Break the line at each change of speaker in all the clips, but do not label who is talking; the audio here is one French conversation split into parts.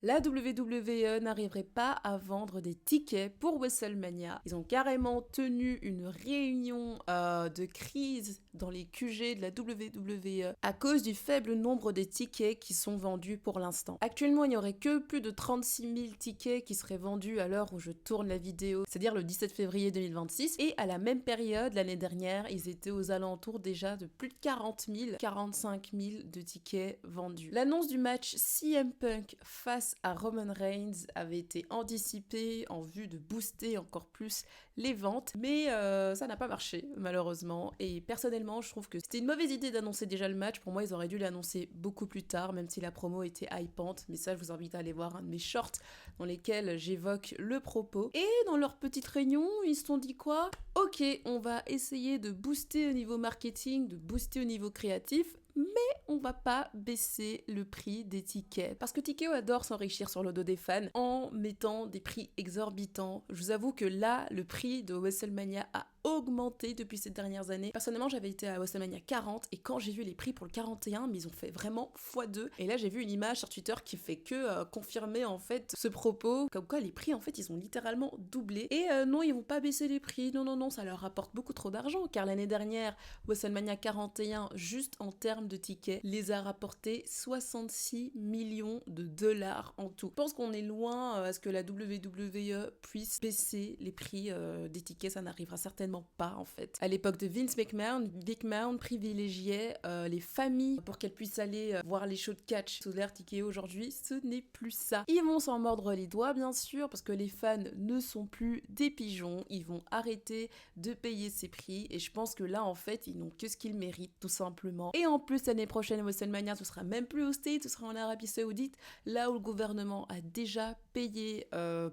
La WWE n'arriverait pas à vendre des tickets pour WrestleMania. Ils ont carrément tenu une réunion de crise dans les QG de la WWE à cause du faible nombre des tickets qui sont vendus pour l'instant. Actuellement, il n'y aurait que plus de 36 000 tickets qui seraient vendus à l'heure où je tourne la vidéo, c'est-à-dire le 17 février 2026. Et à la même période, l'année dernière, ils étaient aux alentours déjà de plus de 40 000, 45 000 de tickets vendus. L'annonce du match CM Punk face à Roman Reigns avait été anticipée en vue de booster encore plus les ventes, mais ça n'a pas marché malheureusement, et personnellement je trouve que c'était une mauvaise idée d'annoncer déjà le match. Pour moi ils auraient dû l'annoncer beaucoup plus tard, même si la promo était hypante, mais ça je vous invite à aller voir un de mes shorts dans lesquels j'évoque le propos. Et dans leur petite réunion ils se sont dit quoi? Ok, on va essayer de booster au niveau marketing, de booster au niveau créatif, mais on va pas baisser le prix des tickets. Parce que Tikeo adore s'enrichir sur le dos des fans en mettant des prix exorbitants. Je vous avoue que là, le prix de WrestleMania a augmenté depuis ces dernières années. Personnellement, j'avais été à WrestleMania 40 et quand j'ai vu les prix pour le 41, mais ils ont fait vraiment x2. Et là, j'ai vu une image sur Twitter qui fait que confirmer en fait ce propos, comme quoi les prix en fait ils ont littéralement doublé. Et non, ils vont pas baisser les prix. Non, non, non, ça leur rapporte beaucoup trop d'argent car l'année dernière, WrestleMania 41, juste en termes de tickets, les a rapporté 66 millions de dollars en tout. Je pense qu'on est loin à ce que la WWE puisse baisser les prix des tickets, ça n'arrivera certainement pas en fait. À l'époque de Vince McMahon privilégiait les familles pour qu'elles puissent aller voir les shows de catch. Sous l'ère Tikeo aujourd'hui, ce n'est plus ça. Ils vont s'en mordre les doigts bien sûr parce que les fans ne sont plus des pigeons, ils vont arrêter de payer ces prix et je pense que là en fait ils n'ont que ce qu'ils méritent tout simplement. Et en plus l'année prochaine WrestleMania ce sera même plus au States, ce sera en Arabie Saoudite, là où le gouvernement a déjà payé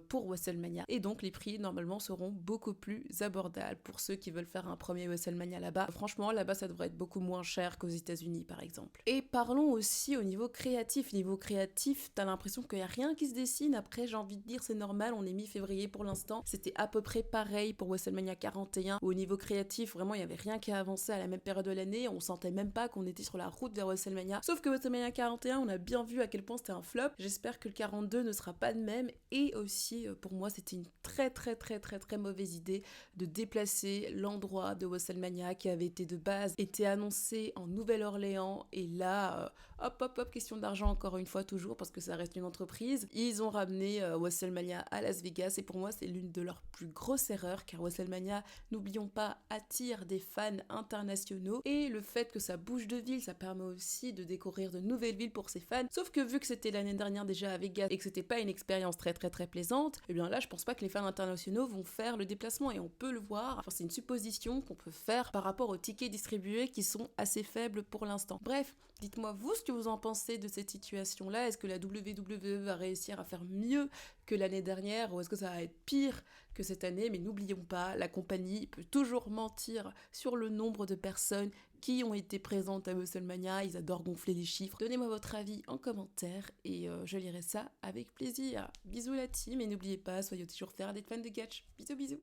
pour WrestleMania et donc les prix normalement seront beaucoup plus abordables pour ceux qui veulent faire un premier WrestleMania là-bas. Franchement là-bas ça devrait être beaucoup moins cher qu'aux États-Unis par exemple. Et parlons aussi au niveau créatif. Niveau créatif, t'as l'impression qu'il n'y a rien qui se dessine. Après j'ai envie de dire c'est normal, on est mi-février pour l'instant. C'était à peu près pareil pour WrestleMania 41 où au niveau créatif vraiment il n'y avait rien qui avançait à la même période de l'année. On sentait même pas qu'on était sur la route vers WrestleMania. Sauf que WrestleMania 41 on a bien vu à quel point c'était un flop. J'espère que le 42 ne sera pas de même. Et aussi pour moi c'était une très mauvaise idée de déplacer l'endroit de WrestleMania qui avait été de base été annoncé en Nouvelle-Orléans et là hop question d'argent encore une fois toujours parce que ça reste une entreprise. Ils ont ramené WrestleMania à Las Vegas et pour moi c'est l'une de leurs plus grosses erreurs car WrestleMania, n'oublions pas, attire des fans internationaux et le fait que ça bouge de ville ça permet aussi de découvrir de nouvelles villes pour ses fans. Sauf que vu que c'était l'année dernière déjà à Vegas et que c'était pas une expérience très plaisante, et bien là je pense pas que les fans internationaux vont faire le déplacement et on peut le voir. Enfin c'est une supposition qu'on peut faire par rapport aux tickets distribués qui sont assez faibles pour l'instant. Bref, dites-moi vous ce que vous en pensez de cette situation-là. Est-ce que la WWE va réussir à faire mieux que l'année dernière ou est-ce que ça va être pire que cette année? Mais n'oublions pas, la compagnie peut toujours mentir sur le nombre de personnes qui ont été présentes à WrestleMania. Ils adorent gonfler les chiffres. Donnez-moi votre avis en commentaire et je lirai ça avec plaisir. Bisous la team et n'oubliez pas, soyez toujours fiers d'être fans de catch. Bisous bisous.